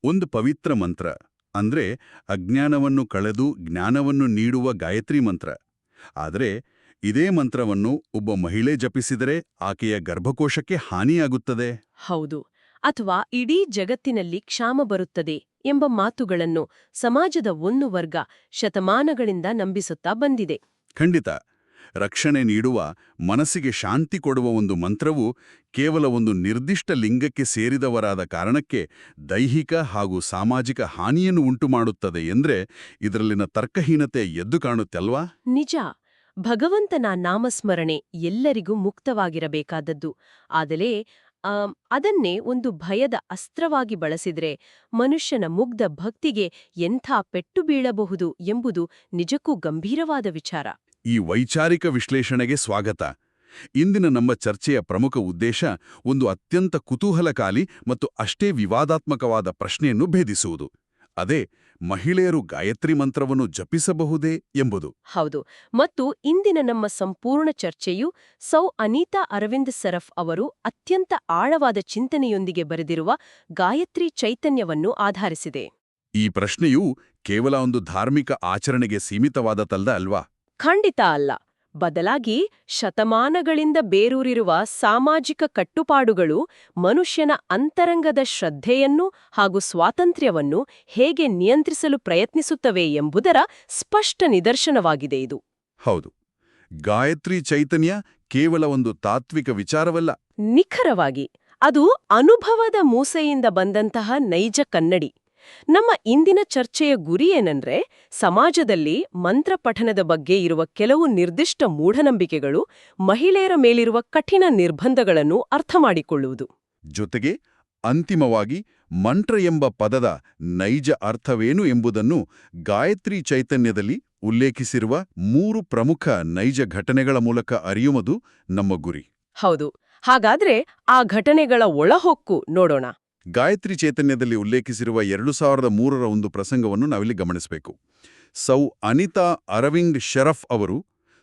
ಒಂದು ಪವಿತ್ರ ಮಂತ್ರ ಅಂದ್ರೆ ಅಜ್ಞಾನವನ್ನು ಕಳೆದು ಜ್ಞಾನವನ್ನು ನೀಡುವ ಗಾಯತ್ರಿ ಮಂತ್ರ. ಆದರೆ ಇದೇ ಮಂತ್ರವನ್ನು ಒಬ್ಬ ಮಹಿಳೆ ಜಪಿಸಿದರೆ ಆಕೆಯ ಗರ್ಭಕೋಶಕ್ಕೆ ಹಾನಿಯಾಗುತ್ತದೆ. ಹೌದು, ಅಥವಾ ಇಡೀ ಜಗತ್ತಿನಲ್ಲಿ ಕ್ಷಾಮ ಬರುತ್ತದೆ ಎಂಬ ಮಾತುಗಳನ್ನು ಸಮಾಜದ ಒಂದು ವರ್ಗ ಶತಮಾನಗಳಿಂದ ನಂಬಿಸುತ್ತಾ ಬಂದಿದೆ. ಖಂಡಿತ. ರಕ್ಷಣೆ ನೀಡುವ, ಮನಸ್ಸಿಗೆ ಶಾಂತಿ ಕೊಡುವ ಒಂದು ಮಂತ್ರವು ಕೇವಲ ಒಂದು ನಿರ್ದಿಷ್ಟ ಲಿಂಗಕ್ಕೆ ಸೇರಿದವರಾದ ಕಾರಣಕ್ಕೆ ದೈಹಿಕ ಹಾಗೂ ಸಾಮಾಜಿಕ ಹಾನಿಯನ್ನು ಉಂಟುಮಾಡುತ್ತದೆ ಎಂದ್ರೆ ಇದರಲ್ಲಿನ ತರ್ಕಹೀನತೆ ಎದ್ದು ಕಾಣುತ್ತಲ್ವಾ? ನಿಜ. ಭಗವಂತನ ನಾಮಸ್ಮರಣೆ ಎಲ್ಲರಿಗೂ ಮುಕ್ತವಾಗಿರಬೇಕಾದದ್ದು. ಆದರೆ ಅದನ್ನೇ ಒಂದು ಭಯದ ಅಸ್ತ್ರವಾಗಿ ಬಳಸಿದ್ರೆ ಮನುಷ್ಯನ ಮುಗ್ಧ ಭಕ್ತಿಗೆ ಎಂಥ ಪೆಟ್ಟು ಬೀಳಬಹುದು ಎಂಬುದು ನಿಜಕ್ಕೂ ಗಂಭೀರವಾದ ವಿಚಾರ. ಈ ವೈಚಾರಿಕ ವಿಶ್ಲೇಷಣೆಗೆ ಸ್ವಾಗತ. ಇಂದಿನ ನಮ್ಮ ಚರ್ಚೆಯ ಪ್ರಮುಖ ಉದ್ದೇಶ ಒಂದು ಅತ್ಯಂತ ಕುತೂಹಲಕಾರಿ ಮತ್ತು ಅಷ್ಟೇ ವಿವಾದಾತ್ಮಕವಾದ ಪ್ರಶ್ನೆಯನ್ನು ಭೇದಿಸುವುದು. ಅದೇ, ಮಹಿಳೆಯರು ಗಾಯತ್ರಿ ಮಂತ್ರವನ್ನು ಜಪಿಸಬಹುದೇ ಎಂಬುದು. ಹೌದು, ಮತ್ತು ಇಂದಿನ ನಮ್ಮ ಸಂಪೂರ್ಣ ಚರ್ಚೆಯು ಸೌ ಅನಿತಾ ಅರವಿಂದ್ ಸರಫ್ ಅವರು ಅತ್ಯಂತ ಆಳವಾದ ಚಿಂತನೆಯೊಂದಿಗೆ ಬರೆದಿರುವ ಗಾಯತ್ರಿ ಚೈತನ್ಯವನ್ನು ಆಧರಿಸಿದೆ. ಈ ಪ್ರಶ್ನೆಯು ಕೇವಲ ಒಂದು ಧಾರ್ಮಿಕ ಆಚರಣೆಗೆ ಸೀಮಿತವಾದತಲ್ಲ ಅಲ್ವಾ? ಖಂಡಿತ ಅಲ್ಲ. ಬದಲಾಗಿ ಶತಮಾನಗಳಿಂದ ಬೇರೂರಿರುವ ಸಾಮಾಜಿಕ ಕಟ್ಟುಪಾಡುಗಳು ಮನುಷ್ಯನ ಅಂತರಂಗದ ಶ್ರದ್ಧೆಯನ್ನು ಹಾಗೂ ಸ್ವಾತಂತ್ರ್ಯವನ್ನು ಹೇಗೆ ನಿಯಂತ್ರಿಸಲು ಪ್ರಯತ್ನಿಸುತ್ತವೆ ಎಂಬುದರ ಸ್ಪಷ್ಟ ನಿದರ್ಶನವಾಗಿದೆ ಇದು. ಹೌದು, ಗಾಯತ್ರಿ ಚೈತನ್ಯ ಕೇವಲ ಒಂದು ತಾತ್ವಿಕ ವಿಚಾರವಲ್ಲ. ನಿಖರವಾಗಿ ಅದು ಅನುಭವದ ಮೂಸೆಯಿಂದ ಬಂದಂತಹ ನೈಜ ಕನ್ನಡಿ. ನಮ್ಮ ಇಂದಿನ ಚರ್ಚೆಯ ಗುರಿ ಏನಂದ್ರೆ, ಸಮಾಜದಲ್ಲಿ ಮಂತ್ರ ಪಠಣದ ಬಗ್ಗೆ ಇರುವ ಕೆಲವು ನಿರ್ದಿಷ್ಟ ಮೂಢನಂಬಿಕೆಗಳು, ಮಹಿಳೆಯರ ಮೇಲಿರುವ ಕಠಿಣ ನಿರ್ಬಂಧಗಳನ್ನು ಅರ್ಥಮಾಡಿಕೊಳ್ಳುವುದು. ಜೊತೆಗೆ ಅಂತಿಮವಾಗಿ ಮಂತ್ರ ಎಂಬ ಪದದ ನೈಜ ಅರ್ಥವೇನು ಎಂಬುದನ್ನು ಗಾಯತ್ರಿ ಚೈತನ್ಯದಲ್ಲಿ ಉಲ್ಲೇಖಿಸಿರುವ 3 ಪ್ರಮುಖ ನೈಜ ಘಟನೆಗಳ ಮೂಲಕ ಅರಿಯುವುದು ನಮ್ಮ ಗುರಿ. ಹೌದು, ಹಾಗಾದ್ರೆ ಆ ಘಟನೆಗಳ ಒಳಹೊಕ್ಕು ನೋಡೋಣ. ಗಾಯತ್ರಿ ಚೈತನ್ಯದಲ್ಲಿ ಉಲ್ಲೇಖಿಸಿರುವ 2003ರ ಒಂದು ಪ್ರಸಂಗವನ್ನು ನಾವಿಲ್ಲಿ ಗಮನಿಸಬೇಕು. ಸೌ ಅನಿತಾ ಅರವಿಂದ್ ಶರಫ್ ಅವರು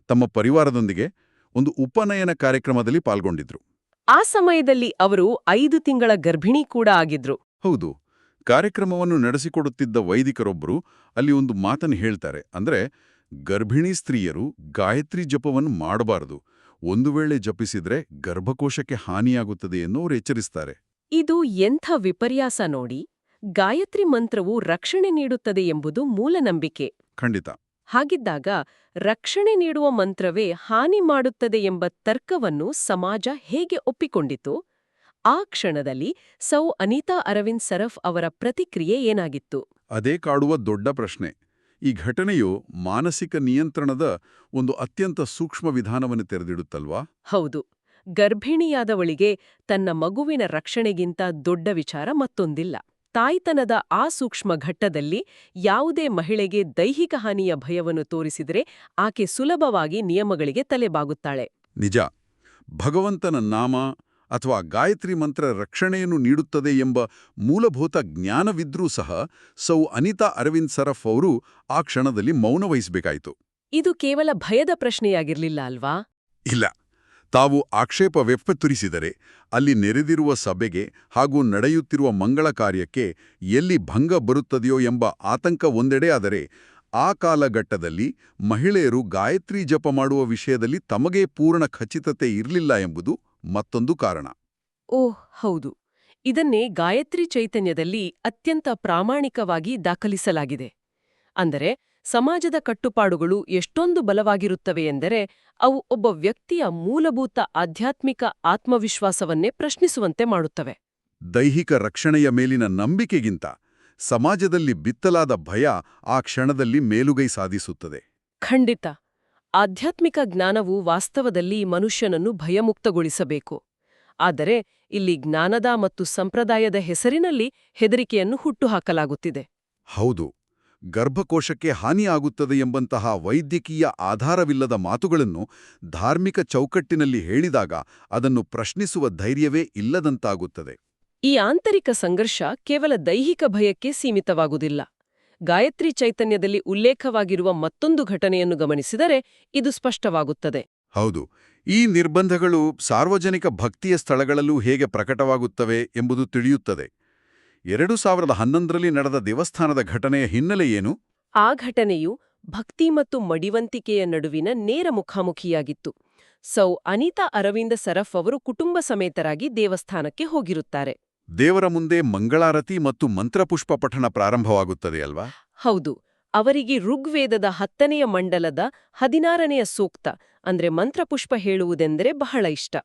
ತಮ್ಮ ಪರಿವಾರದೊಂದಿಗೆ ಒಂದು ಉಪನಯನ ಕಾರ್ಯಕ್ರಮದಲ್ಲಿ ಪಾಲ್ಗೊಂಡಿದ್ರು. ಆ ಸಮಯದಲ್ಲಿ ಅವರು 5 ತಿಂಗಳ ಗರ್ಭಿಣಿ ಕೂಡ ಆಗಿದ್ರು. ಹೌದು. ಕಾರ್ಯಕ್ರಮವನ್ನು ನಡೆಸಿಕೊಡುತ್ತಿದ್ದ ವೈದಿಕರೊಬ್ಬರು ಅಲ್ಲಿ ಒಂದು ಮಾತನ್ನು ಹೇಳ್ತಾರೆ. ಅಂದ್ರೆ, ಗರ್ಭಿಣಿ ಸ್ತ್ರೀಯರು ಗಾಯತ್ರಿ ಜಪವನ್ನು ಮಾಡಬಾರದು, ಒಂದು ವೇಳೆ ಜಪಿಸಿದ್ರೆ ಗರ್ಭಕೋಶಕ್ಕೆ ಹಾನಿಯಾಗುತ್ತದೆ ಎಂದು ಅವರು ಎಚ್ಚರಿಸ್ತಾರೆ. ಇದು ಎಂಥ ವಿಪರ್ಯಾಸ ನೋಡಿ. ಗಾಯತ್ರಿ ಮಂತ್ರವು ರಕ್ಷಣೆ ನೀಡುತ್ತದೆ ಎಂಬುದು ಮೂಲ ನಂಬಿಕೆ. ಖಂಡಿತ. ಹಾಗಿದ್ದಾಗ ರಕ್ಷಣೆ ನೀಡುವ ಮಂತ್ರವೇ ಹಾನಿ ಮಾಡುತ್ತದೆ ಎಂಬ ತರ್ಕವನ್ನು ಸಮಾಜ ಹೇಗೆ ಒಪ್ಪಿಕೊಂಡಿತು? ಆ ಕ್ಷಣದಲ್ಲಿ ಸೌ ಅನಿತಾ ಅರವಿಂದ್ ಸರಫ್ ಅವರ ಪ್ರತಿಕ್ರಿಯೆ ಏನಾಗಿತ್ತು? ಅದೇ ಕಾಡುವ ದೊಡ್ಡ ಪ್ರಶ್ನೆ. ಈ ಘಟನೆಯು ಮಾನಸಿಕ ನಿಯಂತ್ರಣದ ಒಂದು ಅತ್ಯಂತ ಸೂಕ್ಷ್ಮ ವಿಧಾನವನ್ನು ತೆರೆದಿಡುತ್ತಲ್ವಾ? ಹೌದು. ಗರ್ಭಿಣಿಯಾದವಳಿಗೆ ತನ್ನ ಮಗುವಿನ ರಕ್ಷಣೆಗಿಂತ ದೊಡ್ಡ ವಿಚಾರ ಮತ್ತೊಂದಿಲ್ಲ. ತಾಯ್ತನದ ಆ ಸೂಕ್ಷ್ಮ ಘಟ್ಟದಲ್ಲಿ ಯಾವುದೇ ಮಹಿಳೆಗೆ ದೈಹಿಕ ಹಾನಿಯ ಭಯವನ್ನು ತೋರಿಸಿದರೆ ಆಕೆ ಸುಲಭವಾಗಿ ನಿಯಮಗಳಿಗೆ ತಲೆಬಾಗುತ್ತಾಳೆ. ನಿಜ. ಭಗವಂತನ ನಾಮ ಅಥವಾ ಗಾಯತ್ರಿ ಮಂತ್ರ ರಕ್ಷಣೆಯನ್ನು ನೀಡುತ್ತದೆ ಎಂಬ ಮೂಲಭೂತ ಜ್ಞಾನವಿದ್ರೂ ಸಹ ಸೌ ಅನಿತಾ ಅರವಿಂದ್ ಸರಫ್ ಅವರು ಆ ಕ್ಷಣದಲ್ಲಿ ಮೌನ ವಹಿಸಬೇಕಾಯಿತು. ಇದು ಕೇವಲ ಭಯದ ಪ್ರಶ್ನೆಯಾಗಿರ್ಲಿಲ್ಲ ಅಲ್ವಾ? ಇಲ್ಲ. ತಾವು ಆಕ್ಷೇಪ ವ್ಯಕ್ತಪಡಿಸಿದರೆ ಅಲ್ಲಿ ನೆರೆದಿರುವ ಸಭೆಗೆ ಹಾಗೂ ನಡೆಯುತ್ತಿರುವ ಮಂಗಳ ಕಾರ್ಯಕ್ಕೆ ಎಲ್ಲಿ ಭಂಗ ಬರುತ್ತದೆಯೋ ಎಂಬ ಆತಂಕ ಒಂದೆಡೆ. ಆದರೆ ಆ ಕಾಲಘಟ್ಟದಲ್ಲಿ ಮಹಿಳೆಯರು ಗಾಯತ್ರಿ ಜಪ ಮಾಡುವ ವಿಷಯದಲ್ಲಿ ತಮಗೇ ಪೂರ್ಣ ಖಚಿತತೆ ಇರಲಿಲ್ಲ ಎಂಬುದು ಮತ್ತೊಂದು ಕಾರಣ. ಓಹ್ ಹೌದು. ಇದನ್ನೇ ಗಾಯತ್ರಿ ಚೈತನ್ಯದಲ್ಲಿ ಅತ್ಯಂತ ಪ್ರಾಮಾಣಿಕವಾಗಿ ದಾಖಲಿಸಲಾಗಿದೆ. ಅಂದರೆ ಸಮಾಜದ ಕಟ್ಟುಪಾಡುಗಳು ಎಷ್ಟೊಂದು ಬಲವಾಗಿರುತ್ತವೆ ಎಂದರೆ ಅವು ಒಬ್ಬ ವ್ಯಕ್ತಿಯ ಮೂಲಭೂತ ಆಧ್ಯಾತ್ಮಿಕ ಆತ್ಮವಿಶ್ವಾಸವನ್ನೇ ಪ್ರಶ್ನಿಸುವಂತೆ ಮಾಡುತ್ತವೆ. ದೈಹಿಕ ರಕ್ಷಣೆಯ ಮೇಲಿನ ನಂಬಿಕೆಗಿಂತ ಸಮಾಜದಲ್ಲಿ ಬಿತ್ತಲಾದ ಭಯ ಆ ಕ್ಷಣದಲ್ಲಿ ಮೇಲುಗೈ ಸಾಧಿಸುತ್ತದೆ. ಖಂಡಿತ. ಆಧ್ಯಾತ್ಮಿಕ ಜ್ಞಾನವು ವಾಸ್ತವದಲ್ಲಿ ಮನುಷ್ಯನನ್ನು ಭಯಮುಕ್ತಗೊಳಿಸಬೇಕು. ಆದರೆ ಇಲ್ಲಿ ಜ್ಞಾನದ ಮತ್ತು ಸಂಪ್ರದಾಯದ ಹೆಸರಿನಲ್ಲಿ ಹೆದರಿಕೆಯನ್ನು ಹುಟ್ಟುಹಾಕಲಾಗುತ್ತಿದೆ. ಹೌದು. ಗರ್ಭಕೋಶಕ್ಕೆ ಹಾನಿಯಾಗುತ್ತದೆ ಎಂಬಂತಹ ವೈದ್ಯಕೀಯ ಆಧಾರವಿಲ್ಲದ ಮಾತುಗಳನ್ನು ಧಾರ್ಮಿಕ ಚೌಕಟ್ಟಿನಲ್ಲಿ ಹೇಳಿದಾಗ ಅದನ್ನು ಪ್ರಶ್ನಿಸುವ ಧೈರ್ಯವೇ ಇಲ್ಲದಂತಾಗುತ್ತದೆ. ಈ ಆಂತರಿಕ ಸಂಘರ್ಷ ಕೇವಲ ದೈಹಿಕ ಭಯಕ್ಕೆ ಸೀಮಿತವಾಗುವುದಿಲ್ಲ. ಗಾಯತ್ರಿ ಚೈತನ್ಯದಲ್ಲಿ ಉಲ್ಲೇಖವಾಗಿರುವ ಮತ್ತೊಂದು ಘಟನೆಯನ್ನು ಗಮನಿಸಿದರೆ ಇದು ಸ್ಪಷ್ಟವಾಗುತ್ತದೆ. ಹೌದು. ಈ ನಿರ್ಬಂಧಗಳು ಸಾರ್ವಜನಿಕ ಭಕ್ತಿಯ ಸ್ಥಳಗಳಲ್ಲೂ ಹೇಗೆ ಪ್ರಕಟವಾಗುತ್ತವೆ ಎಂಬುದು ತಿಳಿಯುತ್ತದೆ. 2011ರಲ್ಲಿ ನಡೆದ ದೇವಸ್ಥಾನದ ಘಟನೆಯ ಹಿನ್ನೆಲೆ ಏನು? ಆ ಘಟನೆಯು ಭಕ್ತಿ ಮತ್ತು ಮಡಿವಂತಿಕೆಯ ನಡುವಿನ ನೇರ ಮುಖಾಮುಖಿಯಾಗಿತ್ತು. ಸೌ ಅನಿತಾ ಅರವಿಂದ ಸರಫ್ ಅವರು ಕುಟುಂಬ ಸಮೇತರಾಗಿ ದೇವಸ್ಥಾನಕ್ಕೆ ಹೋಗಿರುತ್ತಾರೆ. ದೇವರ ಮುಂದೆ ಮಂಗಳಾರತಿ ಮತ್ತು ಮಂತ್ರಪುಷ್ಪ ಪಠಣ ಪ್ರಾರಂಭವಾಗುತ್ತದೆ ಅಲ್ವಾ? ಹೌದು. ಅವರಿಗೆ ಋಗ್ವೇದದ 10ನೆಯ ಮಂಡಲದ 16ನೆಯ ಸೂಕ್ತ ಅಂದ್ರೆ ಮಂತ್ರಪುಷ್ಪ ಹೇಳುವುದೆಂದರೆ ಬಹಳ ಇಷ್ಟ.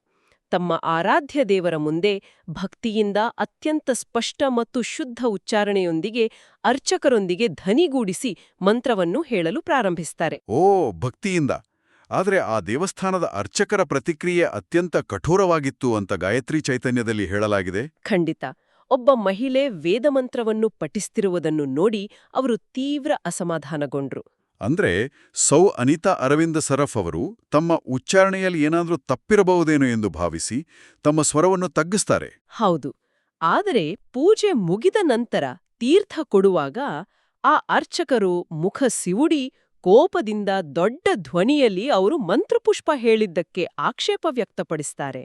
ತಮ್ಮ ಆರಾಧ್ಯ ದೇವರ ಮುಂದೆ ಭಕ್ತಿಯಿಂದ ಅತ್ಯಂತ ಸ್ಪಷ್ಟ ಮತ್ತು ಶುದ್ಧ ಉಚ್ಚಾರಣೆಯೊಂದಿಗೆ ಅರ್ಚಕರೊಂದಿಗೆ ಧನಿಗೂಡಿಸಿ ಮಂತ್ರವನ್ನು ಹೇಳಲು ಪ್ರಾರಂಭಿಸ್ತಾರೆ. ಓ, ಭಕ್ತಿಯಿಂದ. ಆದರೆ ಆ ದೇವಸ್ಥಾನದ ಅರ್ಚಕರ ಪ್ರತಿಕ್ರಿಯೆ ಅತ್ಯಂತ ಕಠೋರವಾಗಿತ್ತು ಅಂತ ಗಾಯತ್ರಿ ಚೈತನ್ಯದಲ್ಲಿ ಹೇಳಲಾಗಿದೆ. ಖಂಡಿತ. ಒಬ್ಬ ಮಹಿಳೆ ವೇದಮಂತ್ರವನ್ನು ಪಠಿಸ್ತಿರುವುದನ್ನು ನೋಡಿ ಅವರು ತೀವ್ರ ಅಸಮಾಧಾನಗೊಂಡ್ರು. ಅಂದ್ರೆ ಸೌ ಅನಿತಾ ಅರವಿಂದ ಸರಫ್ ಅವರು ತಮ್ಮ ಉಚ್ಚಾರಣೆಯಲ್ಲಿ ಏನಾದ್ರೂ ತಪ್ಪಿರಬಹುದೇನೋ ಎಂದು ಭಾವಿಸಿ ತಮ್ಮ ಸ್ವರವನ್ನು ತಗ್ಗಿಸ್ತಾರೆ. ಹೌದು. ಆದರೆ ಪೂಜೆ ಮುಗಿದ ನಂತರ ತೀರ್ಥ ಕೊಡುವಾಗ ಆ ಅರ್ಚಕರು ಮುಖ ಸಿವುಡಿ ಕೋಪದಿಂದ ದೊಡ್ಡ ಧ್ವನಿಯಲ್ಲಿ ಅವರು ಮಂತ್ರಪುಷ್ಪ ಹೇಳಿದ್ದಕ್ಕೆ ಆಕ್ಷೇಪ ವ್ಯಕ್ತಪಡಿಸ್ತಾರೆ.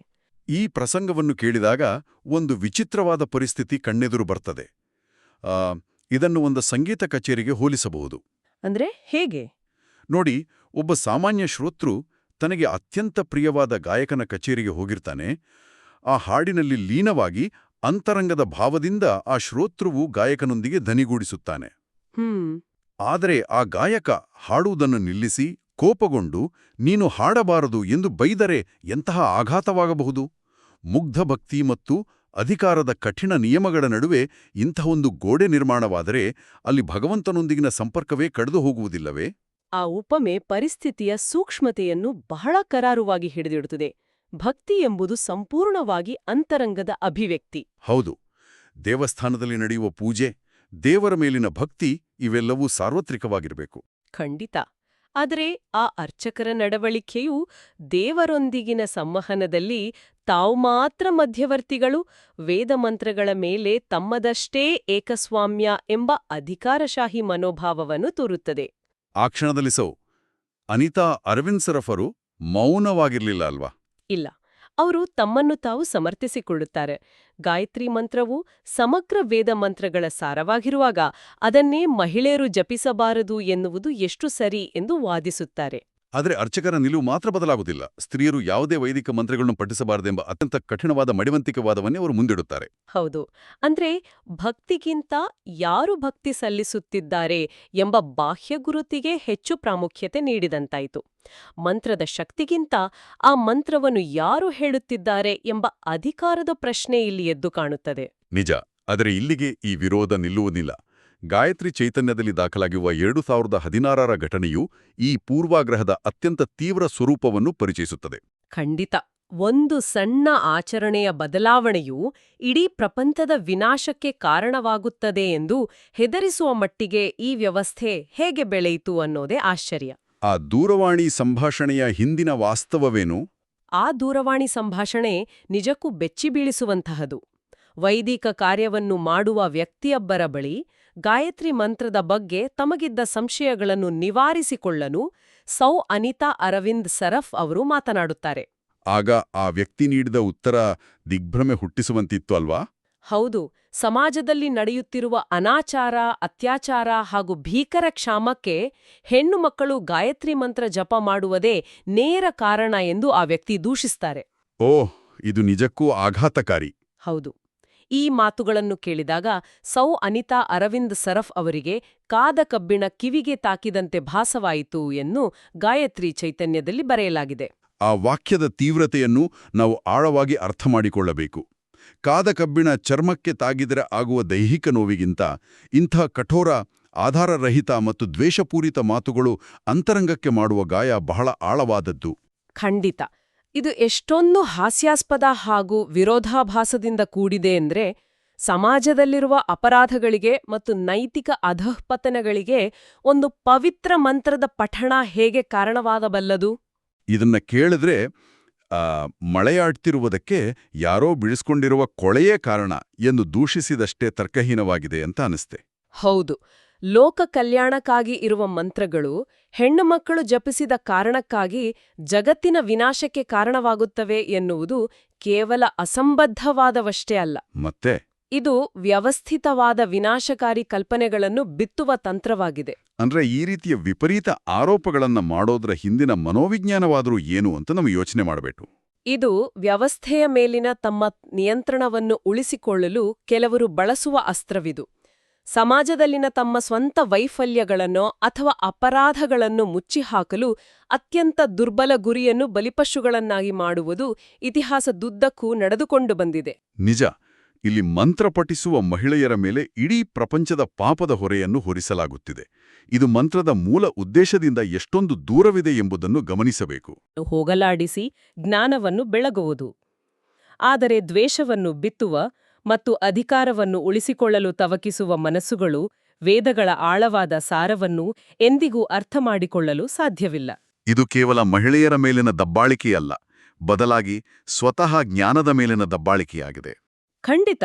ಈ ಪ್ರಸಂಗವನ್ನು ಕೇಳಿದಾಗ ಒಂದು ವಿಚಿತ್ರವಾದ ಪರಿಸ್ಥಿತಿ ಕಣ್ಣೆದುರು ಬರ್ತದೆ. ಇದನ್ನು ಒಂದು ಸಂಗೀತ ಕಚೇರಿಗೆ ಹೋಲಿಸಬಹುದು. ಅಂದ್ರೆ ಹೇಗೆ? ನೋಡಿ, ಒಬ್ಬ ಸಾಮಾನ್ಯ ಶ್ರೋತೃ ತನಗೆ ಅತ್ಯಂತ ಪ್ರಿಯವಾದ ಗಾಯಕನ ಕಚೇರಿಗೆ ಹೋಗಿರ್ತಾನೆ. ಆ ಹಾಡಿನಲ್ಲಿ ಲೀನವಾಗಿ ಅಂತರಂಗದ ಭಾವದಿಂದ ಆ ಶ್ರೋತೃವು ಗಾಯಕನೊಂದಿಗೆ ಧನಿಗೂಡಿಸುತ್ತಾನೆ. ಆದರೆ ಆ ಗಾಯಕ ಹಾಡುವುದನ್ನು ನಿಲ್ಲಿಸಿ ಕೋಪಗೊಂಡು ನೀನು ಹಾಡಬಾರದು ಎಂದು ಬೈದರೆ ಎಂತಹ ಆಘಾತವಾಗಬಹುದು? ಮುಗ್ಧ ಭಕ್ತಿ ಮತ್ತು ಅಧಿಕಾರದ ಕಠಿಣ ನಿಯಮಗಳ ನಡುವೆ ಇಂಥವೊಂದು ಗೋಡೆ ನಿರ್ಮಾಣವಾದರೆ ಅಲ್ಲಿ ಭಗವಂತನೊಂದಿಗಿನ ಸಂಪರ್ಕವೇ ಕಡಿದು ಹೋಗುವುದಿಲ್ಲವೇ? ಆ ಉಪಮೆ ಪರಿಸ್ಥಿತಿಯ ಸೂಕ್ಷ್ಮತೆಯನ್ನು ಬಹಳ ಕರಾರುವಾಗಿ ಹಿಡಿದಿಡುತ್ತದೆ. ಭಕ್ತಿ ಎಂಬುದು ಸಂಪೂರ್ಣವಾಗಿ ಅಂತರಂಗದ ಅಭಿವ್ಯಕ್ತಿ. ಹೌದು. ದೇವಸ್ಥಾನದಲ್ಲಿ ನಡೆಯುವ ಪೂಜೆ, ದೇವರ ಮೇಲಿನ ಭಕ್ತಿ ಇವೆಲ್ಲವೂ ಸಾರ್ವತ್ರಿಕವಾಗಿರಬೇಕು. ಖಂಡಿತ. ಆದರೆ ಆ ಅರ್ಚಕರ ನಡವಳಿಕೆಯು ದೇವರೊಂದಿಗಿನ ಸಂವಹನದಲ್ಲಿ ತಾವು ಮಾತ್ರ ಮಧ್ಯವರ್ತಿಗಳು, ವೇದಮಂತ್ರಗಳ ಮೇಲೆ ತಮ್ಮದಷ್ಟೇ ಏಕಸ್ವಾಮ್ಯ ಎಂಬ ಅಧಿಕಾರಶಾಹಿ ಮನೋಭಾವವನ್ನು ತೋರುತ್ತದೆ. ಆ ಕ್ಷಣದಲ್ಲಿ ಅನಿತಾ ಅರವಿಂದ್ ಸರಫ್ ಅವರು ಮೌನವಾಗಿರ್ಲಿಲ್ಲ ಅಲ್ವಾ? ಇಲ್ಲ. ಅವರು ತಮ್ಮನ್ನು ತಾವು ಸಮರ್ಥಿಸಿಕೊಳ್ಳುತ್ತಾರೆ. ಗಾಯತ್ರಿ ಮಂತ್ರವು ಸಮಗ್ರ ವೇದ ಮಂತ್ರಗಳ ಸಾರವಾಗಿರುವಾಗ ಅದನ್ನೇ ಮಹಿಳೆಯರು ಜಪಿಸಬಾರದು ಎನ್ನುವುದು ಎಷ್ಟು ಸರಿ ಎಂದು ವಾದಿಸುತ್ತಾರೆ. ಆದರೆ ಅರ್ಚಕರ ನಿಲುವು ಮಾತ್ರ ಬದಲಾಗುವುದಿಲ್ಲ. ಸ್ತ್ರೀಯರು ಯಾವುದೇ ವೈದಿಕ ಮಂತ್ರಗಳನ್ನು ಪಠಿಸಬಾರದೆಂಬ ಅತ್ಯಂತ ಕಠಿಣವಾದ ಮಡಿವಂತಿಕವಾದವನ್ನೇ ಅವರು ಮುಂದಿಡುತ್ತಾರೆ. ಹೌದು. ಅಂದ್ರೆ ಭಕ್ತಿಗಿಂತ ಯಾರು ಭಕ್ತಿ ಸಲ್ಲಿಸುತ್ತಿದ್ದಾರೆ ಎಂಬ ಬಾಹ್ಯ ಗುರುತಿಗೆ ಹೆಚ್ಚು ಪ್ರಾಮುಖ್ಯತೆ ನೀಡಿದಂತಾಯಿತು. ಮಂತ್ರದ ಶಕ್ತಿಗಿಂತ ಆ ಮಂತ್ರವನ್ನು ಯಾರು ಹೇಳುತ್ತಿದ್ದಾರೆ ಎಂಬ ಅಧಿಕಾರದ ಪ್ರಶ್ನೆ ಇಲ್ಲಿ ಎದ್ದು ಕಾಣುತ್ತದೆ. ನಿಜ. ಆದರೆ ಇಲ್ಲಿಗೆ ಈ ವಿರೋಧ ನಿಲ್ಲುವುದಿಲ್ಲ. ಗಾಯತ್ರಿ ಚೈತನ್ಯದಲ್ಲಿ ದಾಖಲಾಗಿರುವ 2016ರ ಘಟನೆಯು ಈ ಪೂರ್ವಾಗ್ರಹದ ಅತ್ಯಂತ ತೀವ್ರ ಸ್ವರೂಪವನ್ನು ಪರಿಚಯಿಸುತ್ತದೆ. ಖಂಡಿತ. ಒಂದು ಸಣ್ಣ ಆಚರಣೆಯ ಬದಲಾವಣೆಯು ಇಡೀ ಪ್ರಪಂಚದ ವಿನಾಶಕ್ಕೆ ಕಾರಣವಾಗುತ್ತದೆ ಎಂದು ಹೆದರಿಸುವ ಮಟ್ಟಿಗೆ ಈ ವ್ಯವಸ್ಥೆ ಹೇಗೆ ಬೆಳೆಯಿತು ಅನ್ನೋದೇ ಆಶ್ಚರ್ಯ. ಆ ದೂರವಾಣಿ ಸಂಭಾಷಣೆಯ ಹಿಂದಿನ ವಾಸ್ತವವೇನು? ಆ ದೂರವಾಣಿ ಸಂಭಾಷಣೆ ನಿಜಕ್ಕೂ ಬೆಚ್ಚಿಬೀಳಿಸುವಂತಹದು. ವೈದಿಕ ಕಾರ್ಯವನ್ನು ಮಾಡುವ ವ್ಯಕ್ತಿಯೊಬ್ಬರ ಬಳಿ ಗಾಯತ್ರಿ ಮಂತ್ರದ ಬಗ್ಗೆ ತಮಗಿದ್ದ ಸಂಶಯಗಳನ್ನು ನಿವಾರಿಸಿಕೊಳ್ಳಲು ಸೌ ಅನಿತಾ ಅರವಿಂದ್ ಸರಫ್ ಅವರು ಮಾತನಾಡುತ್ತಾರೆ. ಆಗ ಆ ವ್ಯಕ್ತಿ ನೀಡಿದ ಉತ್ತರ ದಿಗ್ಭ್ರಮೆ ಹುಟ್ಟಿಸುವಂತಿತ್ತು ಅಲ್ವಾ? ಹೌದು. ಸಮಾಜದಲ್ಲಿ ನಡೆಯುತ್ತಿರುವ ಅನಾಚಾರ, ಅತ್ಯಾಚಾರ ಹಾಗೂ ಭೀಕರ ಕ್ಷಾಮಕ್ಕೆ ಹೆಣ್ಣು ಮಕ್ಕಳು ಗಾಯತ್ರಿ ಮಂತ್ರ ಜಪ ಮಾಡುವುದೇ ನೇರ ಕಾರಣ ಎಂದು ಆ ವ್ಯಕ್ತಿ ದೂಷಿಸ್ತಾರೆ. ಓಹ್, ಇದು ನಿಜಕ್ಕೂ ಆಘಾತಕಾರಿ. ಹೌದು. ಈ ಮಾತುಗಳನ್ನು ಕೇಳಿದಾಗ ಸೌ ಅನಿತಾ ಅರವಿಂದ್ ಸರಫ್ ಅವರಿಗೆ ಕಾದ ಕಬ್ಬಿಣ ಕಿವಿಗೆ ತಾಕಿದಂತೆ ಭಾಸವಾಯಿತು ಎಂದು ಗಾಯತ್ರಿ ಚೈತನ್ಯದಲ್ಲಿ ಬರೆಯಲಾಗಿದೆ. ಆ ವಾಕ್ಯದ ತೀವ್ರತೆಯನ್ನು ನಾವು ಆಳವಾಗಿ ಅರ್ಥಮಾಡಿಕೊಳ್ಳಬೇಕು. ಕಾದ ಕಬ್ಬಿಣ ಚರ್ಮಕ್ಕೆ ತಾಗಿದರೆ ಆಗುವ ದೈಹಿಕ ನೋವಿಗಿಂತ ಇಂಥ ಕಠೋರ, ಆಧಾರರಹಿತ ಮತ್ತು ದ್ವೇಷಪೂರಿತ ಮಾತುಗಳು ಅಂತರಂಗಕ್ಕೆ ಮಾಡುವ ಗಾಯ ಬಹಳ ಆಳವಾದದ್ದು. ಖಂಡಿತ. ಇದು ಎಷ್ಟೊಂದು ಹಾಸ್ಯಾಸ್ಪದ ಹಾಗೂ ವಿರೋಧಾಭಾಸದಿಂದ ಕೂಡಿದೆ ಅಂದ್ರೆ ಸಮಾಜದಲ್ಲಿರುವ ಅಪರಾಧಗಳಿಗೆ ಮತ್ತು ನೈತಿಕ ಅಧಃಪತನಗಳಿಗೆ ಒಂದು ಪವಿತ್ರ ಮಂತ್ರದ ಪಠಣ ಹೇಗೆ ಕಾರಣವಾಗಬಲ್ಲದು? ಇದನ್ನ ಕೇಳಿದ್ರೆ ಮಳೆಯಾಡ್ತಿರುವುದಕ್ಕೆ ಯಾರೋ ಬಿಡಿಸ್ಕೊಂಡಿರುವ ಕೊಳೆಯೇ ಕಾರಣ ಎಂದು ದೂಷಿಸಿದಷ್ಟೇ ತರ್ಕಹೀನವಾಗಿದೆ ಅಂತ ಅನಿಸ್ತೆ. ಹೌದು. ಲೋಕ ಕಲ್ಯಾಣಕ್ಕಾಗಿ ಇರುವ ಮಂತ್ರಗಳು ಹೆಣ್ಣು ಮಕ್ಕಳು ಜಪಿಸಿದ ಕಾರಣಕ್ಕಾಗಿ ಜಗತ್ತಿನ ವಿನಾಶಕ್ಕೆ ಕಾರಣವಾಗುತ್ತವೆ ಎನ್ನುವುದು ಕೇವಲ ಅಸಂಬದ್ಧವಾದವಷ್ಟೇ ಅಲ್ಲ, ಮತ್ತೆ ಇದು ವ್ಯವಸ್ಥಿತವಾದ ವಿನಾಶಕಾರಿ ಕಲ್ಪನೆಗಳನ್ನು ಬಿತ್ತುವ ತಂತ್ರವಾಗಿದೆ. ಅಂದ್ರೆ ಈ ರೀತಿಯ ವಿಪರೀತ ಆರೋಪಗಳನ್ನ ಮಾಡೋದ್ರ ಹಿಂದಿನ ಮನೋವಿಜ್ಞಾನವಾದರೂ ಏನು ಅಂತ ನಾವು ಯೋಚನೆ ಮಾಡಬೇಕು. ಇದು ವ್ಯವಸ್ಥೆಯ ಮೇಲಿನ ತಮ್ಮ ನಿಯಂತ್ರಣವನ್ನು ಉಳಿಸಿಕೊಳ್ಳಲು ಕೆಲವರು ಬಳಸುವ ಅಸ್ತ್ರವಿದು. ಸಮಾಜದಲ್ಲಿನ ತಮ್ಮ ಸ್ವಂತ ವೈಫಲ್ಯಗಳನ್ನೋ ಅಥವಾ ಅಪರಾಧಗಳನ್ನು ಮುಚ್ಚಿಹಾಕಲು ಅತ್ಯಂತ ದುರ್ಬಲ ಗುರಿಯನ್ನು ಬಲಿಪಶುಗಳನ್ನಾಗಿ ಮಾಡುವುದು ಇತಿಹಾಸದುದ್ದಕ್ಕೂ ನಡೆದುಕೊಂಡು ಬಂದಿದೆ. ನಿಜ, ಇಲ್ಲಿ ಮಂತ್ರ ಪಠಿಸುವ ಮಹಿಳೆಯರ ಮೇಲೆ ಇಡೀ ಪ್ರಪಂಚದ ಪಾಪದ ಹೊರೆಯನ್ನು ಹೊರಿಸಲಾಗುತ್ತಿದೆ. ಇದು ಮಂತ್ರದ ಮೂಲ ಉದ್ದೇಶದಿಂದ ಎಷ್ಟೊಂದು ದೂರವಿದೆ ಎಂಬುದನ್ನು ಗಮನಿಸಬೇಕು. ಹೋಗಲಾಡಿಸಿ ಜ್ಞಾನವನ್ನು ಬೆಳಗುವುದು. ಆದರೆ ದ್ವೇಷವನ್ನು ಬಿತ್ತುವ ಮತ್ತು ಅಧಿಕಾರವನ್ನು ಉಳಿಸಿಕೊಳ್ಳಲು ತವಕಿಸುವ ಮನಸ್ಸುಗಳು ವೇದಗಳ ಆಳವಾದ ಸಾರವನ್ನು ಎಂದಿಗೂ ಅರ್ಥಮಾಡಿಕೊಳ್ಳಲು ಸಾಧ್ಯವಿಲ್ಲ. ಇದು ಕೇವಲ ಮಹಿಳೆಯರ ಮೇಲಿನ ದಬ್ಬಾಳಿಕೆಯಲ್ಲ, ಬದಲಾಗಿ ಸ್ವತಃ ಜ್ಞಾನದ ಮೇಲಿನ ದಬ್ಬಾಳಿಕೆಯಾಗಿದೆ. ಖಂಡಿತ.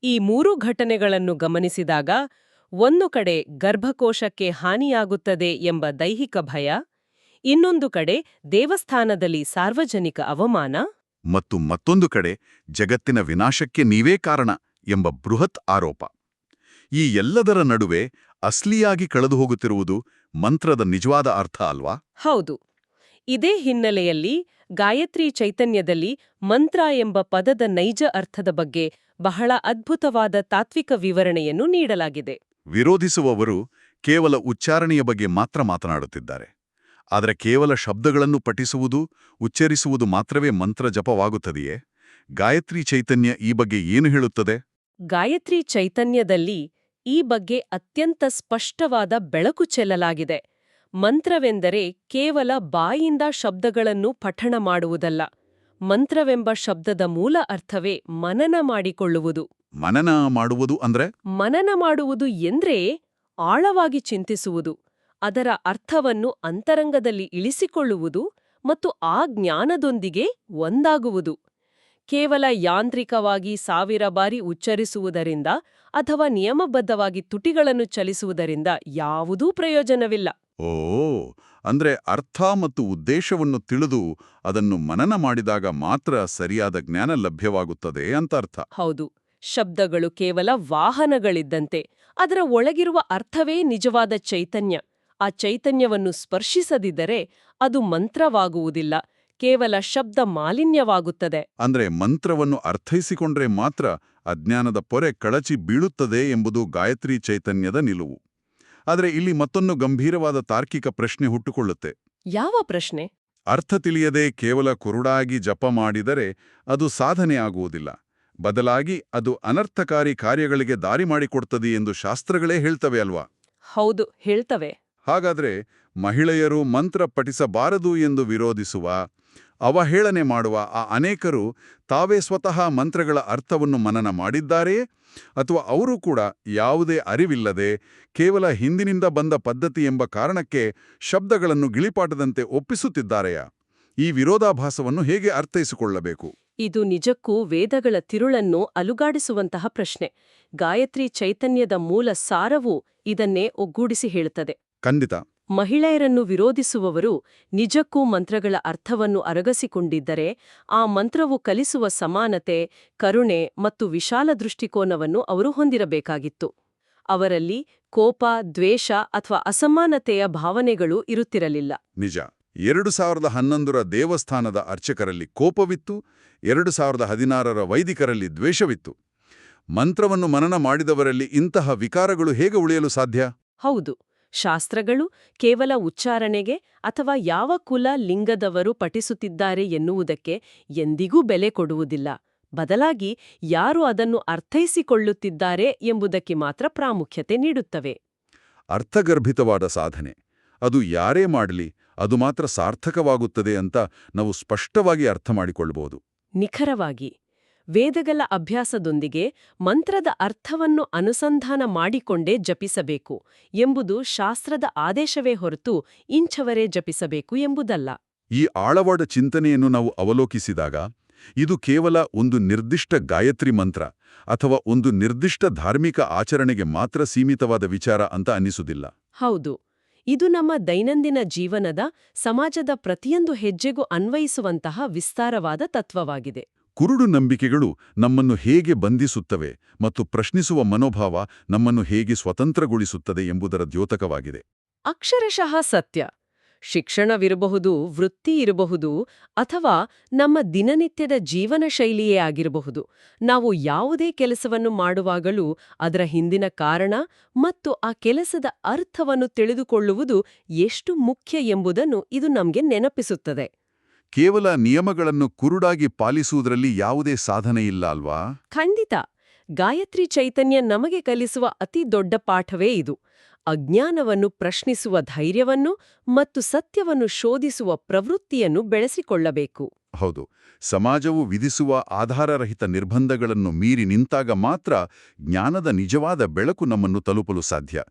ಈ ಮೂರೂ ಘಟನೆಗಳನ್ನು ಗಮನಿಸಿದಾಗ ಒಂದು ಕಡೆ ಗರ್ಭಕೋಶಕ್ಕೆ ಹಾನಿಯಾಗುತ್ತದೆ ಎಂಬ ದೈಹಿಕ ಭಯ, ಇನ್ನೊಂದು ಕಡೆ ದೇವಸ್ಥಾನದಲ್ಲಿ ಸಾರ್ವಜನಿಕ ಅವಮಾನ ಮತ್ತು ಮತ್ತೊಂದು ಕಡೆ ಜಗತ್ತಿನ ವಿನಾಶಕ್ಕೆ ನೀವೇ ಕಾರಣ ಎಂಬ ಬೃಹತ್ ಆರೋಪ. ಈ ಎಲ್ಲದರ ನಡುವೆ ಅಸ್ಲಿಯಾಗಿ ಕಳೆದುಹೋಗುತ್ತಿರುವುದು ಮಂತ್ರದ ನಿಜವಾದ ಅರ್ಥ ಅಲ್ವಾ? ಹೌದು. ಇದೇ ಹಿನ್ನೆಲೆಯಲ್ಲಿ ಗಾಯತ್ರಿ ಚೈತನ್ಯದಲ್ಲಿ ಮಂತ್ರ ಎಂಬ ಪದದ ನೈಜ ಅರ್ಥದ ಬಗ್ಗೆ ಬಹಳ ಅದ್ಭುತವಾದ ತಾತ್ವಿಕ ವಿವರಣೆಯನ್ನು ನೀಡಲಾಗಿದೆ. ವಿರೋಧಿಸುವವರು ಕೇವಲ ಉಚ್ಚಾರಣೆಯ ಬಗ್ಗೆ ಮಾತ್ರ ಮಾತನಾಡುತ್ತಿದ್ದಾರೆ. ಆದರೆ ಕೇವಲ ಶಬ್ದಗಳನ್ನು ಪಠಿಸುವುದು, ಉಚ್ಚರಿಸುವುದು ಮಾತ್ರವೇ ಮಂತ್ರ ಜಪವಾಗುತ್ತದೆಯೇ? ಗಾಯತ್ರಿ ಚೈತನ್ಯ ಈ ಬಗ್ಗೆ ಏನು ಹೇಳುತ್ತದೆ? ಗಾಯತ್ರಿ ಚೈತನ್ಯದಲ್ಲಿ ಈ ಬಗ್ಗೆ ಅತ್ಯಂತ ಸ್ಪಷ್ಟವಾದ ಬೆಳಕು ಚೆಲ್ಲಲಾಗಿದೆ. ಮಂತ್ರವೆಂದರೆ ಕೇವಲ ಬಾಯಿಂದ ಶಬ್ದಗಳನ್ನು ಪಠಣ ಮಾಡುವುದಲ್ಲ. ಮಂತ್ರವೆಂಬ ಶಬ್ದದ ಮೂಲ ಅರ್ಥವೇ ಮನನ ಮಾಡಿಕೊಳ್ಳುವುದು. ಮನನ ಮಾಡುವುದು ಅಂದ್ರೆ? ಮನನ ಮಾಡುವುದು ಎಂದ್ರೆ ಆಳವಾಗಿ ಚಿಂತಿಸುವುದು, ಅದರ ಅರ್ಥವನ್ನು ಅಂತರಂಗದಲ್ಲಿ ಇಳಿಸಿಕೊಳ್ಳುವುದು ಮತ್ತು ಆ ಜ್ಞಾನದೊಂದಿಗೆ ಒಂದಾಗುವುದು. ಕೇವಲ ಯಾಂತ್ರಿಕವಾಗಿ 1000 ಬಾರಿ ಉಚ್ಚರಿಸುವುದರಿಂದ ಅಥವಾ ನಿಯಮಬದ್ಧವಾಗಿ ತುಟಿಗಳನ್ನು ಚಲಿಸುವುದರಿಂದ ಯಾವುದೂ ಪ್ರಯೋಜನವಿಲ್ಲ. ಓ, ಅಂದ್ರೆ ಅರ್ಥ ಮತ್ತು ಉದ್ದೇಶವನ್ನು ತಿಳಿದು ಅದನ್ನು ಮನನ ಮಾಡಿದಾಗ ಮಾತ್ರ ಸರಿಯಾದ ಜ್ಞಾನ ಲಭ್ಯವಾಗುತ್ತದೆ ಅಂತ ಅರ್ಥ. ಹೌದು. ಶಬ್ದಗಳು ಕೇವಲ ವಾಹನಗಳಿದ್ದಂತೆ. ಅದರ ಒಳಗಿರುವ ಅರ್ಥವೇ ನಿಜವಾದ ಚೈತನ್ಯ. ಆ ಚೈತನ್ಯವನ್ನು ಸ್ಪರ್ಶಿಸದಿದ್ದರೆ ಅದು ಮಂತ್ರವಾಗುವುದಿಲ್ಲ, ಕೇವಲ ಶಬ್ದ ಮಾಲಿನ್ಯವಾಗುತ್ತದೆ. ಅಂದ್ರೆ ಮಂತ್ರವನ್ನು ಅರ್ಥೈಸಿಕೊಂಡ್ರೆ ಮಾತ್ರ ಅಜ್ಞಾನದ ಪೊರೆ ಕಳಚಿ ಬೀಳುತ್ತದೆ ಎಂಬುದು ಗಾಯತ್ರಿ ಚೈತನ್ಯದ ನಿಲುವು. ಆದರೆ ಇಲ್ಲಿ ಮತ್ತೊಂದು ಗಂಭೀರವಾದ ತಾರ್ಕಿಕ ಪ್ರಶ್ನೆ ಹುಟ್ಟುಕೊಳ್ಳುತ್ತೆ. ಯಾವ ಪ್ರಶ್ನೆ? ಅರ್ಥ ತಿಳಿಯದೆ ಕೇವಲ ಕುರುಡಾಗಿ ಜಪ ಮಾಡಿದರೆ ಅದು ಸಾಧನೆ ಆಗುವುದಿಲ್ಲ. ಬದಲಾಗಿ ಅದು ಅನರ್ಥಕಾರಿ ಕಾರ್ಯಗಳಿಗೆ ದಾರಿ ಮಾಡಿಕೊಡ್ತದೆ ಎಂದು ಶಾಸ್ತ್ರಗಳೇ ಹೇಳ್ತವೆ ಅಲ್ವಾ? ಹೌದು, ಹೇಳ್ತವೆ. ಹಾಗಾದ್ರೆ ಮಹಿಳೆಯರು ಮಂತ್ರ ಪಠಿಸಬಾರದು ಎಂದು ವಿರೋಧಿಸುವ, ಅವಹೇಳನೆ ಮಾಡುವ ಆ ಅನೇಕರು ತಾವೇ ಸ್ವತಃ ಮಂತ್ರಗಳ ಅರ್ಥವನ್ನು ಮನನ ಮಾಡಿದ್ದಾರೆಯೇ? ಅಥವಾ ಅವರು ಕೂಡ ಯಾವುದೇ ಅರಿವಿಲ್ಲದೆ ಕೇವಲ ಹಿಂದಿನಿಂದ ಬಂದ ಪದ್ಧತಿ ಎಂಬ ಕಾರಣಕ್ಕೆ ಶಬ್ದಗಳನ್ನು ಗಿಳಿಪಾಟದಂತೆ ಒಪ್ಪಿಸುತ್ತಿದ್ದಾರೆಯಾ? ಈ ವಿರೋಧಾಭಾಸವನ್ನು ಹೇಗೆ ಅರ್ಥೈಸಿಕೊಳ್ಳಬೇಕು? ಇದು ನಿಜಕ್ಕೂ ವೇದಗಳ ತಿರುಳನ್ನು ಅಲುಗಾಡಿಸುವಂತಹ ಪ್ರಶ್ನೆ. ಗಾಯತ್ರಿ ಚೈತನ್ಯದ ಮೂಲ ಸಾರವು ಇದನ್ನೇ ಒಗ್ಗೂಡಿಸಿ ಹೇಳುತ್ತದೆ. ಖಂಡಿತ. ಮಹಿಳೆಯರನ್ನು ವಿರೋಧಿಸುವವರು ನಿಜಕ್ಕೂ ಮಂತ್ರಗಳ ಅರ್ಥವನ್ನು ಅರಗಿಸಿಕೊಂಡಿದ್ದರೆ ಆ ಮಂತ್ರವು ಕಲಿಸುವ ಸಮಾನತೆ, ಕರುಣೆ ಮತ್ತು ವಿಶಾಲ ದೃಷ್ಟಿಕೋನವನ್ನು ಅವರು ಹೊಂದಿರಬೇಕಾಗಿತ್ತು. ಅವರಲ್ಲಿ ಕೋಪ, ದ್ವೇಷ ಅಥವಾ ಅಸಮಾನತೆಯ ಭಾವನೆಗಳು ಇರುತ್ತಿರಲಿಲ್ಲ. ನಿಜ. 2011ರ ದೇವಸ್ಥಾನದ ಅರ್ಚಕರಲ್ಲಿ ಕೋಪವಿತ್ತು, 2016ರ ವೈದಿಕರಲ್ಲಿ ದ್ವೇಷವಿತ್ತು. ಮಂತ್ರವನ್ನು ಮನನ ಮಾಡಿದವರಲ್ಲಿ ಇಂತಹ ವಿಕಾರಗಳು ಹೇಗೆ ಉಳಿಯಲು ಸಾಧ್ಯ? ಹೌದು. ಶಾಸ್ತ್ರಗಳು ಕೇವಲ ಉಚ್ಚಾರಣೆಗೆ ಅಥವಾ ಯಾವ ಕುಲ, ಲಿಂಗದವರು ಪಠಿಸುತ್ತಿದ್ದಾರೆ ಎನ್ನುವುದಕ್ಕೆ ಎಂದಿಗೂ ಬೆಲೆ ಕೊಡುವುದಿಲ್ಲ. ಬದಲಾಗಿ ಯಾರು ಅದನ್ನು ಅರ್ಥೈಸಿಕೊಳ್ಳುತ್ತಿದ್ದಾರೆ ಎಂಬುದಕ್ಕೆ ಮಾತ್ರ ಪ್ರಾಮುಖ್ಯತೆ ನೀಡುತ್ತವೆ. ಅರ್ಥಗರ್ಭಿತವಾದ ಸಾಧನೆ ಅದು ಯಾರೇ ಮಾಡಲಿ ಅದು ಮಾತ್ರ ಸಾರ್ಥಕವಾಗುತ್ತದೆ ಅಂತ ನಾವು ಸ್ಪಷ್ಟವಾಗಿ ಅರ್ಥ ಮಾಡಿಕೊಳ್ಳಬಹುದು. ನಿಖರವಾಗಿ. ವೇದಗಳ ಅಭ್ಯಾಸದೊಂದಿಗೆ ಮಂತ್ರದ ಅರ್ಥವನ್ನು ಅನುಸಂಧಾನ ಮಾಡಿಕೊಂಡೇ ಜಪಿಸಬೇಕು ಎಂಬುದು ಶಾಸ್ತ್ರದ ಆದೇಶವೇ ಹೊರತು ಇಂಚವರೇ ಜಪಿಸಬೇಕು ಎಂಬುದಲ್ಲ. ಈ ಆಳವಾದ ಚಿಂತನೆಯನ್ನು ನಾವು ಅವಲೋಕಿಸಿದಾಗ ಇದು ಕೇವಲ ಒಂದು ನಿರ್ದಿಷ್ಟ ಗಾಯತ್ರಿ ಮಂತ್ರ ಅಥವಾ ಒಂದು ನಿರ್ದಿಷ್ಟ ಧಾರ್ಮಿಕ ಆಚರಣೆಗೆ ಮಾತ್ರ ಸೀಮಿತವಾದ ವಿಚಾರ ಅಂತ ಅನ್ನಿಸುವುದಿಲ್ಲ. ಹೌದು. ಇದು ನಮ್ಮ ದೈನಂದಿನ ಜೀವನದ, ಸಮಾಜದ ಪ್ರತಿಯೊಂದು ಹೆಜ್ಜೆಗೂ ಅನ್ವಯಿಸುವಂತಹ ವಿಸ್ತಾರವಾದ ತತ್ವವಾಗಿದೆ. ಕುರುಡು ನಂಬಿಕೆಗಳು ನಮ್ಮನ್ನು ಹೇಗೆ ಬಂಧಿಸುತ್ತವೆ ಮತ್ತು ಪ್ರಶ್ನಿಸುವ ಮನೋಭಾವ ನಮ್ಮನ್ನು ಹೇಗೆ ಸ್ವತಂತ್ರಗೊಳಿಸುತ್ತದೆ ಎಂಬುದರ ದ್ಯೋತಕವಾಗಿದೆ. ಅಕ್ಷರಶಃ ಸತ್ಯ. ಶಿಕ್ಷಣವಿರಬಹುದು, ವೃತ್ತಿ ಇರಬಹುದು, ಅಥವಾ ನಮ್ಮ ದಿನನಿತ್ಯದ ಜೀವನ ಶೈಲಿಯೇ ಆಗಿರಬಹುದು. ನಾವು ಯಾವುದೇ ಕೆಲಸವನ್ನು ಮಾಡುವಾಗಲೂ ಅದರ ಹಿಂದಿನ ಕಾರಣ ಮತ್ತು ಆ ಕೆಲಸದ ಅರ್ಥವನ್ನು ತಿಳಿದುಕೊಳ್ಳುವುದು ಎಷ್ಟು ಮುಖ್ಯ ಎಂಬುದನ್ನು ಇದು ನಮಗೆ ನೆನಪಿಸುತ್ತದೆ. ಕೇವಲ ನಿಯಮಗಳನ್ನು ಕುರುಡಾಗಿ ಪಾಲಿಸುವುದರಲ್ಲಿ ಯಾವುದೇ ಸಾಧನೆ ಇಲ್ಲ ಅಲ್ವಾ? ಖಂಡಿತ. ಗಾಯತ್ರಿ ಚೈತನ್ಯ ನಮಗೆ ಕಲಿಸುವ ಅತಿ ದೊಡ್ಡ ಪಾಠವೇ ಇದು. ಅಜ್ಞಾನವನ್ನು ಪ್ರಶ್ನಿಸುವ ಧೈರ್ಯವನ್ನು ಮತ್ತು ಸತ್ಯವನ್ನು ಶೋಧಿಸುವ ಪ್ರವೃತ್ತಿಯನ್ನು ಬೆಳೆಸಿಕೊಳ್ಳಬೇಕು. ಹೌದು, ಸಮಾಜವು ವಿಧಿಸುವ ಆಧಾರರಹಿತ ನಿರ್ಬಂಧಗಳನ್ನು ಮೀರಿ ನಿಂತಾಗ ಮಾತ್ರ ಜ್ಞಾನದ ನಿಜವಾದ ಬೆಳಕು ನಮ್ಮನ್ನು ತಲುಪಲು ಸಾಧ್ಯ.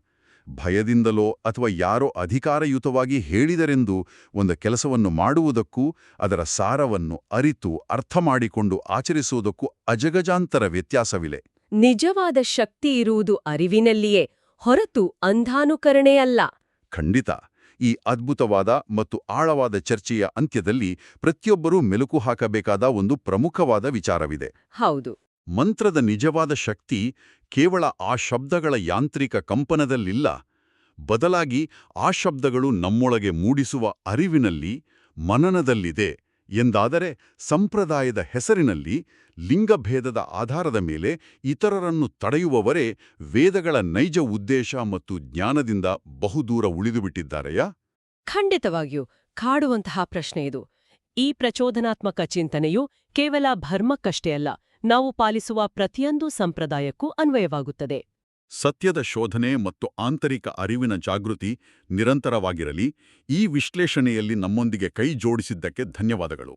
ಭಯದಿಂದಲೋ ಅಥವಾ ಯಾರೋ ಅಧಿಕಾರಯುತವಾಗಿ ಹೇಳಿದರೆಂದು ಒಂದು ಕೆಲಸವನ್ನು ಮಾಡುವುದಕ್ಕೂ ಅದರ ಸಾರವನ್ನು ಅರಿತು ಅರ್ಥ ಮಾಡಿಕೊಂಡು ಆಚರಿಸುವುದಕ್ಕೂ ಅಜಗಜಾಂತರ ವ್ಯತ್ಯಾಸವಿದೆ. ನಿಜವಾದ ಶಕ್ತಿ ಇರುವುದು ಅರಿವಿನಲ್ಲಿಯೇ, ಹೊರತು ಅಂಧಾನುಕರಣೆಯಲ್ಲ. ಖಂಡಿತ. ಈ ಅದ್ಭುತವಾದ ಮತ್ತು ಆಳವಾದ ಚರ್ಚೆಯ ಅಂತ್ಯದಲ್ಲಿ ಪ್ರತಿಯೊಬ್ಬರೂ ಮೆಲುಕು ಹಾಕಬೇಕಾದ ಒಂದು ಪ್ರಮುಖವಾದ ವಿಚಾರವಿದೆ. ಹೌದು. ಮಂತ್ರದ ನಿಜವಾದ ಶಕ್ತಿ ಕೇವಲ ಆ ಶಬ್ದಗಳ ಯಾಂತ್ರಿಕ ಕಂಪನದಲ್ಲಿಲ್ಲ, ಬದಲಾಗಿ ಆ ಶಬ್ದಗಳು ನಮ್ಮೊಳಗೆ ಮೂಡಿಸುವ ಅರಿವಿನಲ್ಲಿ, ಮನನದಲ್ಲಿದೆ ಎಂದಾದರೆ ಸಂಪ್ರದಾಯದ ಹೆಸರಿನಲ್ಲಿ ಲಿಂಗಭೇದದ ಆಧಾರದ ಮೇಲೆ ಇತರರನ್ನು ತಡೆಯುವವರೇ ವೇದಗಳ ನೈಜ ಉದ್ದೇಶ ಮತ್ತು ಜ್ಞಾನದಿಂದ ಬಹುದೂರ ಉಳಿದುಬಿಟ್ಟಿದ್ದಾರೆಯಾ? ಖಂಡಿತವಾಗಿಯೂ ಕಾಡುವಂತಹ ಪ್ರಶ್ನೆ ಇದು. ಈ ಪ್ರಚೋದನಾತ್ಮಕ ಚಿಂತನೆಯು ಕೇವಲ ಧರ್ಮಕ್ಕಷ್ಟೇ ಅಲ್ಲ, ನಾವು ಪಾಲಿಸುವ ಪ್ರತಿಯೊಂದು ಸಂಪ್ರದಾಯಕ್ಕೂ ಅನ್ವಯವಾಗುತ್ತದೆ. ಸತ್ಯದ ಶೋಧನೆ ಮತ್ತು ಆಂತರಿಕ ಅರಿವಿನ ಜಾಗೃತಿ ನಿರಂತರವಾಗಿರಲಿ. ಈ ವಿಶ್ಲೇಷಣೆಯಲ್ಲಿ ನಮ್ಮೊಂದಿಗೆ ಕೈ ಜೋಡಿಸಿದ್ದಕ್ಕೆ ಧನ್ಯವಾದಗಳು.